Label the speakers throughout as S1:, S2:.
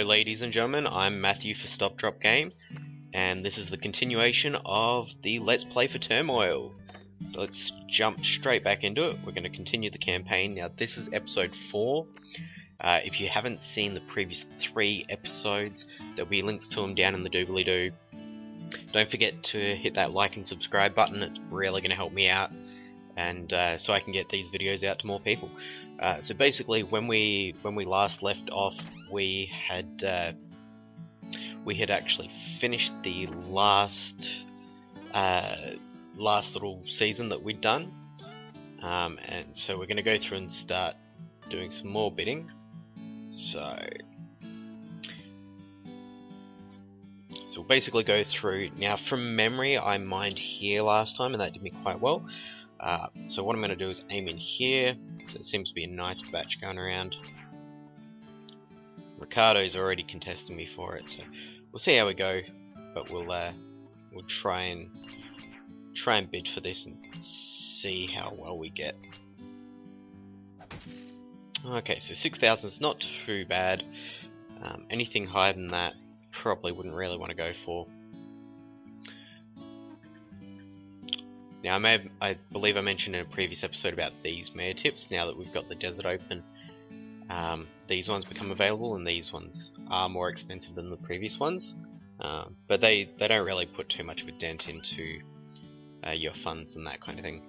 S1: Hello ladies and gentlemen, I'm Matthew for Stop Drop Games, and this is the continuation of the Let's Play for Turmoil. So let's jump straight back into it. We're going to continue the campaign. Now this is episode 4. If you haven't seen the previous 3 episodes, there'll be links to them down in the doobly-doo. Don't forget to hit that like and subscribe button, it's really going to help me out, and so I can get these videos out to more people. So basically, when we last left off, we had actually finished the last little season that we'd done, and so we're going to go through and start doing some more bidding. So we'll basically go through now. From memory, I mined here last time, and that did me quite well. So what I'm going to do is aim in here. So it seems to be a nice batch going around. Ricardo's already contesting me for it, so we'll see how we go. But we'll try and bid for this and see how well we get. Okay, so 6,000 is not too bad. Anything higher than that, probably wouldn't really want to go for. Now, I believe I mentioned in a previous episode about these mayor tips. Now that we've got the desert open, these ones become available, and these ones are more expensive than the previous ones. But they don't really put too much of a dent into your funds and that kind of thing.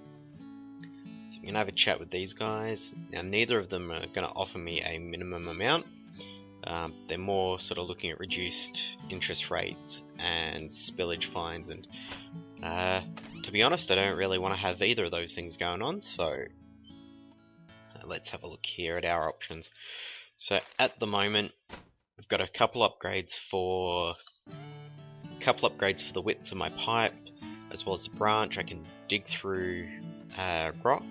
S1: So I'm going to have a chat with these guys. Now, neither of them are going to offer me a minimum amount. They're more sort of looking at reduced interest rates and spillage fines, and to be honest, I don't really want to have either of those things going on, so let's have a look here at our options. So at the moment, we've got a couple upgrades for the widths of my pipe, as well as the branch. I can dig through rock.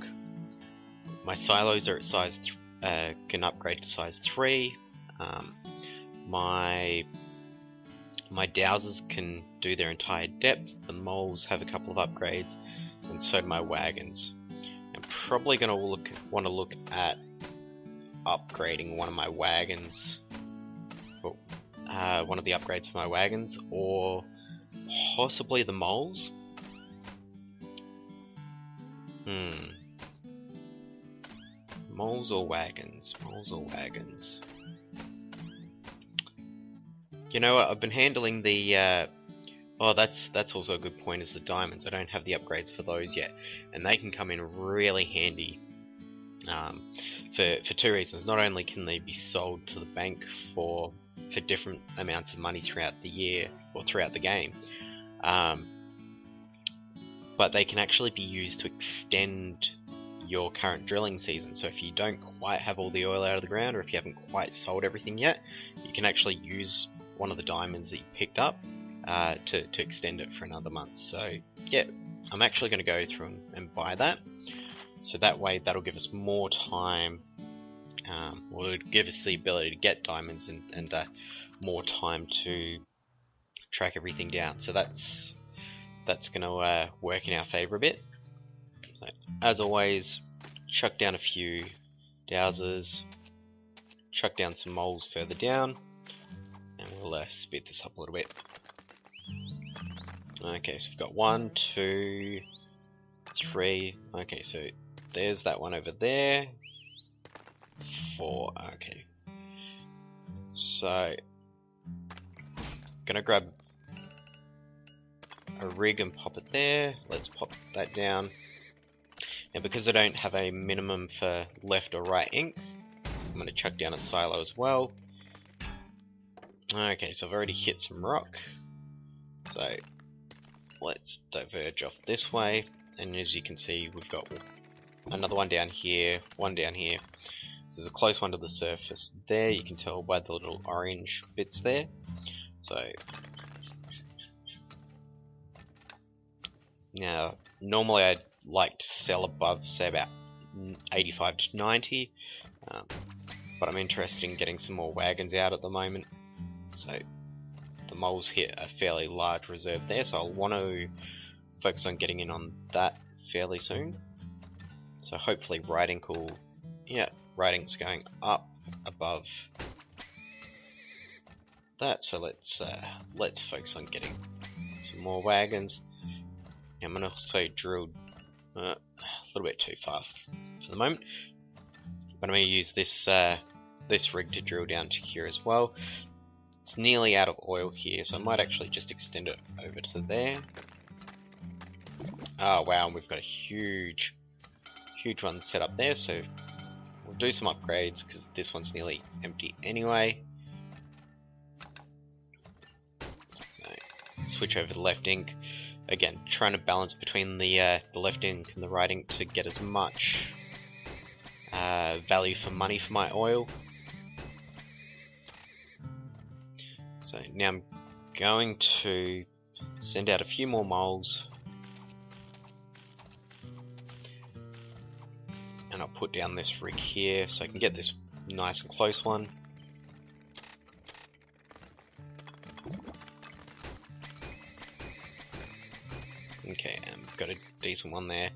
S1: My silos are at size can upgrade to size 3. My dowsers can do their entire depth. The moles have a couple of upgrades, and so do my wagons. I'm probably going to want to look at upgrading one of my wagons, one of the upgrades for my wagons, or possibly the moles. Moles or wagons? Moles or wagons? You know what, I've been handling the, oh, that's also a good point, is the diamonds. I don't have the upgrades for those yet, and they can come in really handy for 2 reasons. Not only can they be sold to the bank for different amounts of money throughout the year, or throughout the game, but they can actually be used to extend your current drilling season. So if you don't quite have all the oil out of the ground, or if you haven't quite sold everything yet, you can actually use one of the diamonds that you picked up to extend it for another month. So yeah, I'm actually going to go through and buy that, so that way that'll give us more time, or it'll give us the ability to get diamonds and more time to track everything down. So that's going to work in our favour a bit. So, as always, chuck down a few dowsers, chuck down some moles further down, and we'll speed this up a little bit. Okay, so we've got 1, 2, 3. Okay, so there's that one over there. 4. Okay. So, gonna grab a rig and pop it there. Let's pop that down. Now, because I don't have a minimum for left or right ink, I'm gonna chuck down a silo as well. Okay, so I've already hit some rock, so let's diverge off this way, and as you can see, we've got another one down here, one down here. So there's a close one to the surface there, you can tell by the little orange bits there. So now, normally I'd like to sell above, say, about 85 to 90, but I'm interested in getting some more wagons out at the moment. So the moles hit a fairly large reserve there, so I'll want to focus on getting in on that fairly soon. So hopefully writing writing's going up above that, so let's focus on getting some more wagons. Now I'm gonna also drill a little bit too far for the moment, but I'm gonna use this this rig to drill down to here as well. It's nearly out of oil here, so I might actually just extend it over to there. Oh wow, and we've got a huge one set up there, so we'll do some upgrades because this one's nearly empty anyway. Switch over to left ink. Again, trying to balance between the left ink and the right ink to get as much value for money for my oil. So now I'm going to send out a few more moles, and I'll put down this rig here so I can get this nice and close one. Okay, and we've got a decent one there.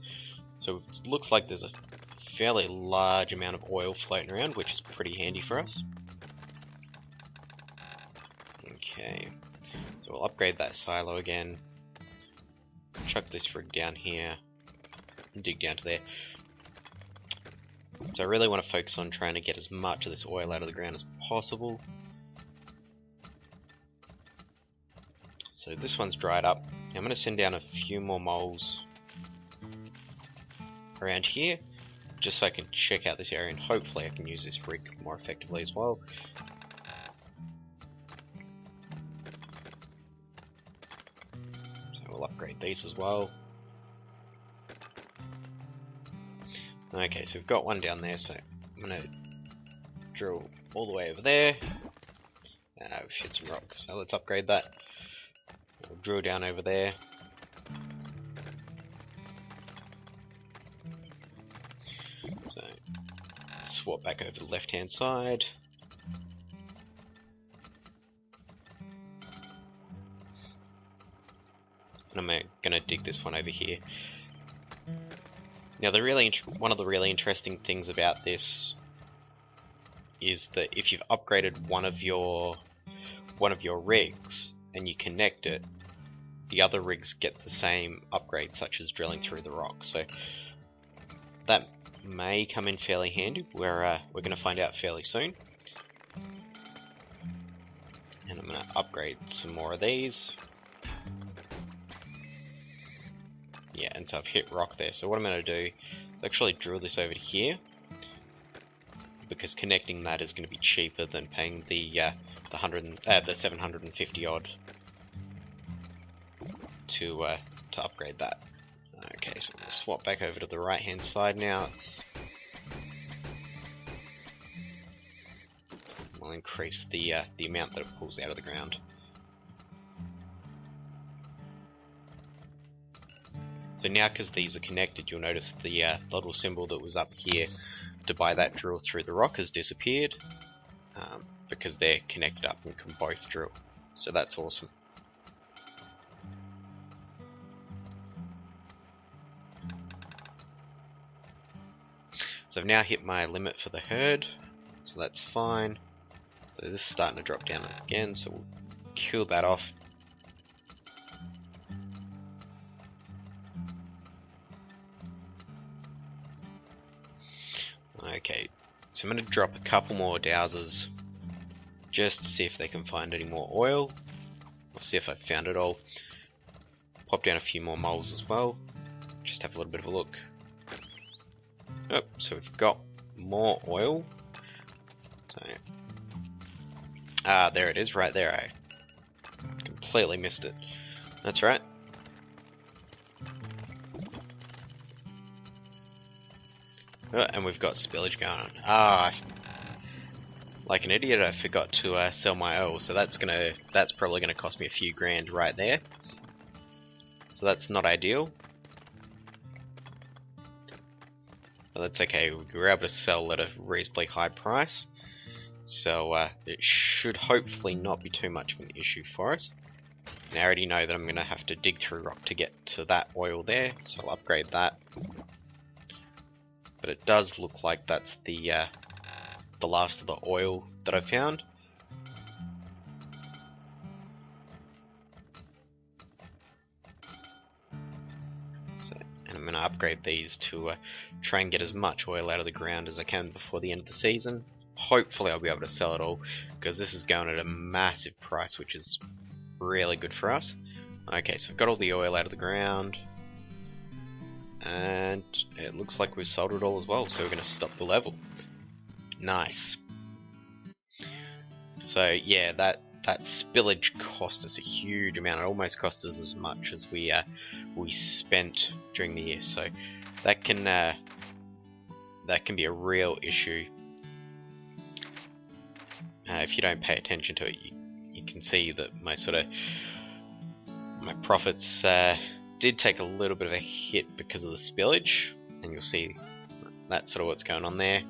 S1: So it looks like there's a fairly large amount of oil floating around, which is pretty handy for us. Okay, so we'll upgrade that silo again. Chuck this rig down here and dig down to there. So I really want to focus on trying to get as much of this oil out of the ground as possible. So this one's dried up. I'm going to send down a few more moles around here, just so I can check out this area, and hopefully I can use this rig more effectively as well. So we'll upgrade these as well. Okay, so we've got one down there, so I'm going to drill all the way over there. We've hit some rock, so let's upgrade that. We'll drill down over there. So swap back over to the left hand side. And I'm going to dig this one over here. Now one of the really interesting things about this is that if you've upgraded one of your rigs and you connect it, the other rigs get the same upgrade, such as drilling through the rock. So that may come in fairly handy. We're going to find out fairly soon. And I'm going to upgrade some more of these. Yeah, and so I've hit rock there. So what I'm going to do is actually drill this over to here, because connecting that is going to be cheaper than paying the 750 odd to upgrade that. Okay, so we'll swap back over to the right hand side now. We'll increase the amount that it pulls out of the ground. So now, because these are connected, you'll notice the little symbol that was up here to buy that drill through the rock has disappeared, because they're connected up and can both drill. So that's awesome. So I've now hit my limit for the herd, so that's fine. So this is starting to drop down again, so we'll kill that off. Okay, so I'm going to drop a couple more dowsers just to see if they can find any more oil. We'll see if I've found it all. Pop down a few more moles as well. Just have a little bit of a look. Oh, so we've got more oil. So, there it is, right there. I completely missed it. That's right. Oh, and we've got spillage going on. Like an idiot, I forgot to sell my oil, so that's probably gonna cost me a few grand right there. So that's not ideal. But that's okay. We were able to sell at a reasonably high price, so it should hopefully not be too much of an issue for us. And I already know that I'm gonna have to dig through rock to get to that oil there, so I'll upgrade that. But it does look like that's the last of the oil that I found. to upgrade these to try and get as much oil out of the ground as I can before the end of the season. Hopefully I'll be able to sell it all, because this is going at a massive price, which is really good for us. Okay, so we've got all the oil out of the ground, and it looks like we've sold it all as well, so we're going to stop the level. Nice. So yeah, that spillage cost us a huge amount. It almost cost us as much as we spent during the year, so that can be a real issue. If you don't pay attention to it, you can see that my profits did take a little bit of a hit because of the spillage, and you'll see that's sort of what's going on there.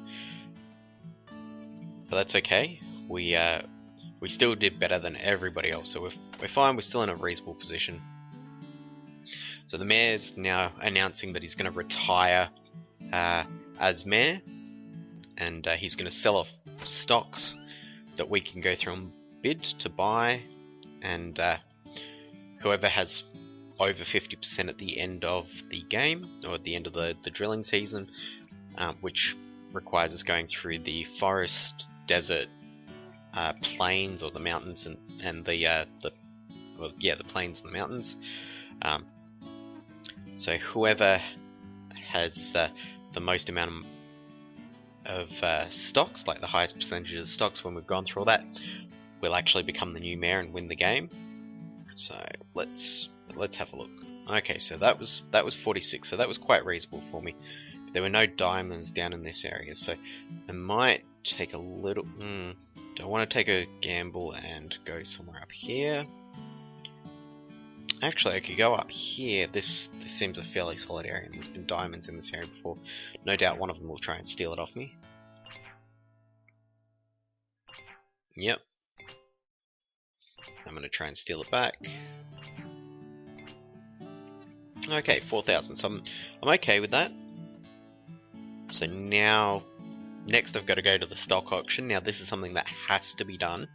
S1: But that's okay. We still did better than everybody else, so we're fine. We're still in a reasonable position. So the mayor's now announcing that he's going to retire as mayor, and he's going to sell off stocks that we can go through and bid to buy, and whoever has over 50% at the end of the game, or at the end of the drilling season, which requires us going through the forest, desert, plains, or the mountains, and the plains and the mountains. So whoever has the most amount of stocks, like the highest percentage of stocks when we've gone through all that, will actually become the new mayor and win the game. So let's have a look. Okay, so that was 46, so that was quite reasonable for me. There were no diamonds down in this area, so I might take a little... do I want to take a gamble and go somewhere up here? Actually, I could go up here. This seems a fairly solid area, and there's been diamonds in this area before. No doubt one of them will try and steal it off me. Yep. I'm going to try and steal it back. Okay, 4,000. So I'm okay with that. So now, next I've got to go to the stock auction. Now this is something that has to be done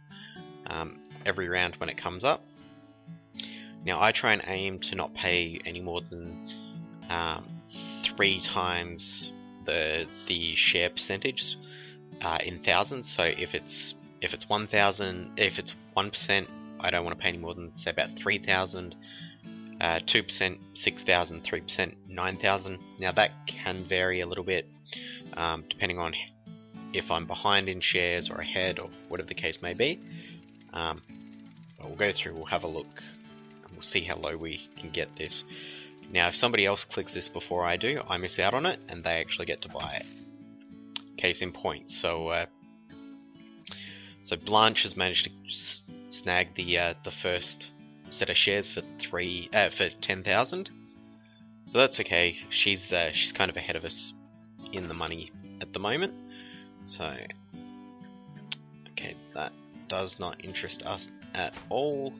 S1: every round when it comes up. Now I try and aim to not pay any more than 3 times the share percentage in thousands. So if it's 1,000, if it's 1%, I don't want to pay any more than, say, about 3,000. 2%, 6,000, 3%, 9,000. Now that can vary a little bit depending on if I'm behind in shares or ahead or whatever the case may be. But we'll go through, we'll have a look, and we'll see how low we can get this. Now if somebody else clicks this before I do, I miss out on it and they actually get to buy it. Case in point. So Blanche has managed to snag the first set of shares for 10,000. So that's okay. She's kind of ahead of us in the money at the moment. So okay, that does not interest us at all.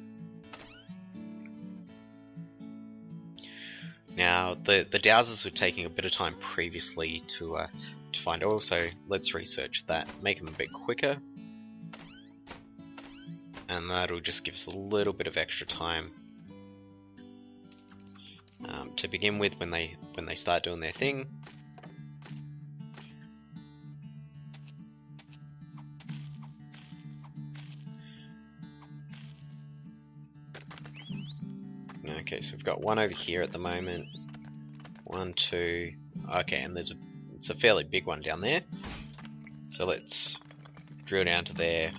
S1: Now the dowsers were taking a bit of time previously to find oil, so let's research that, make them a bit quicker. And that'll just give us a little bit of extra time to begin with when they start doing their thing. Okay, so we've got one over here at the moment. 1, 2. Okay, and it's a fairly big one down there. So let's drill down to there.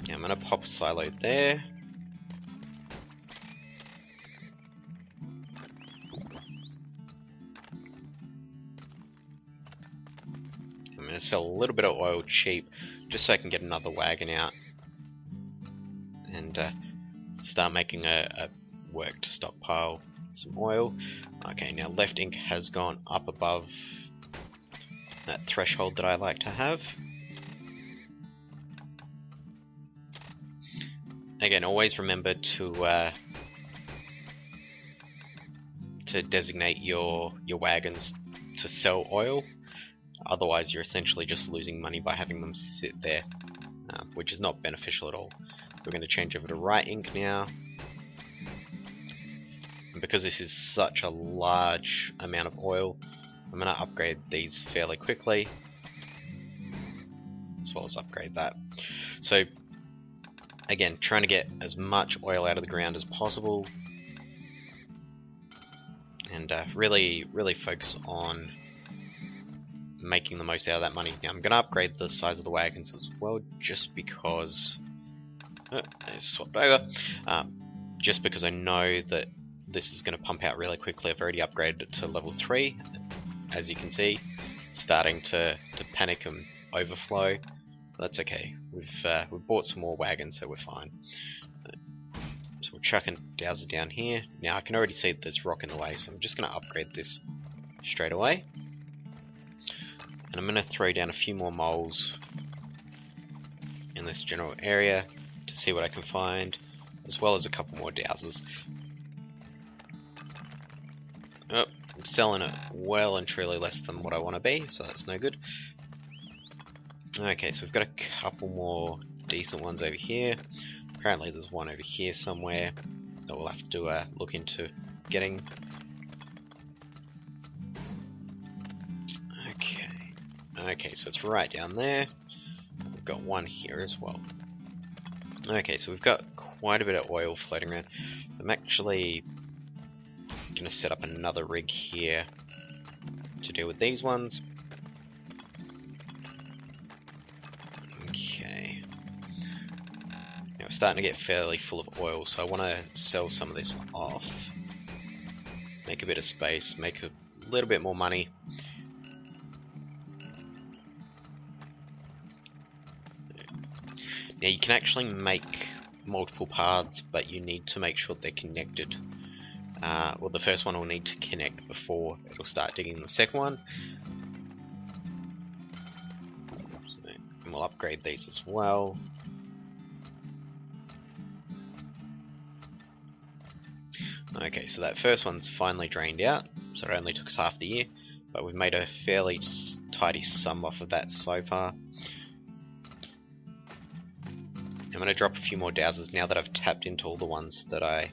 S1: I'm going to pop a silo there. I'm going to sell a little bit of oil cheap just so I can get another wagon out and start making a work to stockpile some oil. Okay, now left ink has gone up above that threshold that I like to have. Again, always remember to designate your wagons to sell oil. Otherwise, you're essentially just losing money by having them sit there, which is not beneficial at all. So we're going to change over to right ink now. because this is such a large amount of oil, I'm going to upgrade these fairly quickly, as well as upgrade that. So again, trying to get as much oil out of the ground as possible, and really focus on making the most out of that money. Now I'm going to upgrade the size of the wagons as well, just because I swapped over, just because I know that this is going to pump out really quickly. I've already upgraded it to level 3, as you can see, it's starting to panic and overflow. That's okay, we've bought some more wagons, so we're fine. So we're chucking dowser down here. Now I can already see that there's rock in the way, so I'm just going to upgrade this straight away. And I'm going to throw down a few more moles in this general area to see what I can find, as well as a couple more dowsers. Oh, I'm selling it well and truly less than what I want to be, so that's no good. Okay, so we've got a couple more decent ones over here. Apparently there's one over here somewhere that we'll have to look into getting. Okay, so it's right down there. We've got one here as well. Okay, so we've got quite a bit of oil floating around. So I'm actually going to set up another rig here to deal with these ones. Okay. Now we're starting to get fairly full of oil, so I want to sell some of this off. Make a bit of space, make a little bit more money. Now you can actually make multiple paths, but you need to make sure they're connected. Well, the first one will need to connect before it'll start digging the second one. And we'll upgrade these as well. Okay, so that first one's finally drained out, so it only took us half the year, but we've made a fairly tidy sum off of that so far. I'm going to drop a few more dowsers now that I've tapped into all the ones that I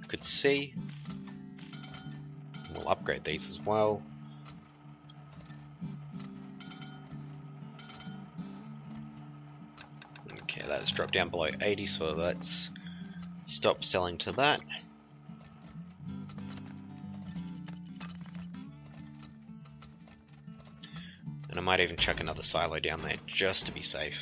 S1: could see. We'll upgrade these as well. Okay, that's dropped down below 80, so let's stop selling to that. And I might even chuck another silo down there just to be safe.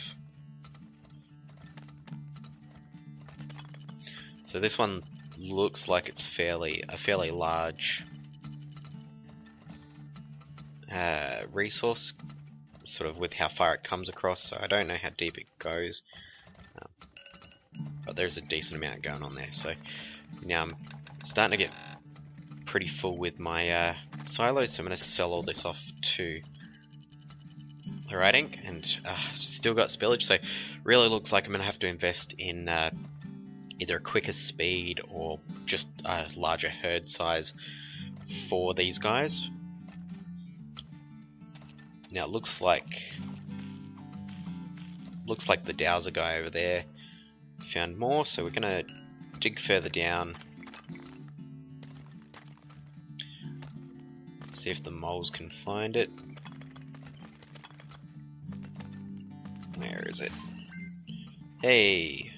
S1: So this one looks like it's a fairly large resource, sort of with how far it comes across, so I don't know how deep it goes, but there's a decent amount going on there. So now I'm starting to get pretty full with my silos, so I'm going to sell all this off to the rating, and still got spillage, so really looks like I'm going to have to invest in either a quicker speed or just a larger herd size for these guys. Now it looks like the dowser guy over there found more, so we're gonna dig further down, see if the moles can find it. Where is it? Hey!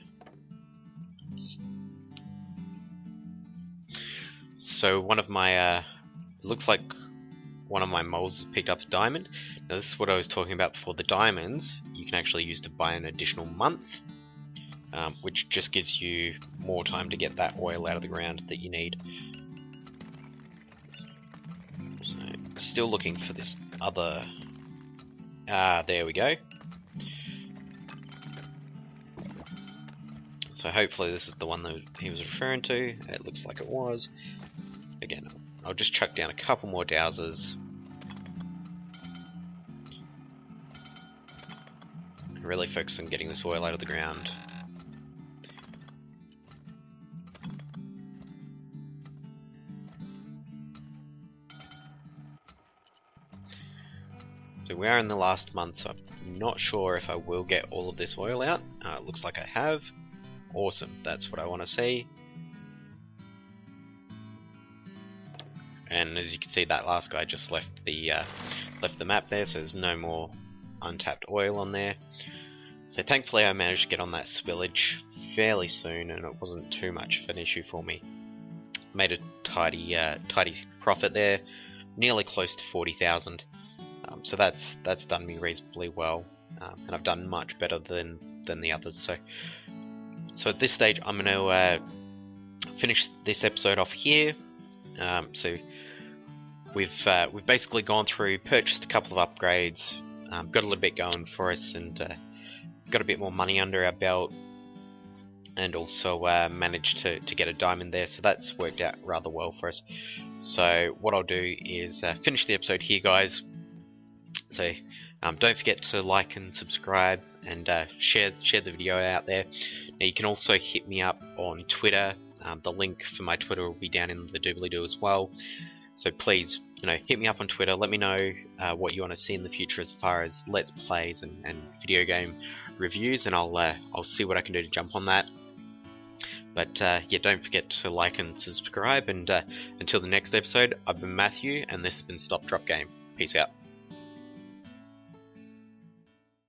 S1: So one of my, looks like one of my moles has picked up a diamond. Now this is what I was talking about before. The diamonds you can actually use to buy an additional month, which just gives you more time to get that oil out of the ground that you need. So, still looking for this other, there we go. So hopefully this is the one that he was referring to. It looks like it was. Again, I'll just chuck down a couple more dowsers. Really focus on getting this oil out of the ground. So we are in the last month, so I'm not sure if I will get all of this oil out. It looks like I have. Awesome, that's what I want to see. and as you can see, that last guy just left the map there, so there's no more untapped oil on there. So thankfully I managed to get on that spillage fairly soon, and it wasn't too much of an issue for me. Made a tidy profit there, nearly close to 40,000. So that's done me reasonably well, and I've done much better than the others. So at this stage, I'm going to finish this episode off here. So we've basically gone through, purchased a couple of upgrades, got a little bit going for us, and got a bit more money under our belt, and also managed to get a diamond there, so that's worked out rather well for us. So what I'll do is finish the episode here, guys. So don't forget to like and subscribe, and share the video out there. Now you can also hit me up on Twitter. The link for my Twitter will be down in the doobly-doo as well. So please, hit me up on Twitter. Let me know what you want to see in the future as far as Let's Plays and video game reviews, and I'll see what I can do to jump on that. But yeah, don't forget to like and subscribe, and until the next episode, I've been Matthew, and this has been Stop Drop Game. Peace out.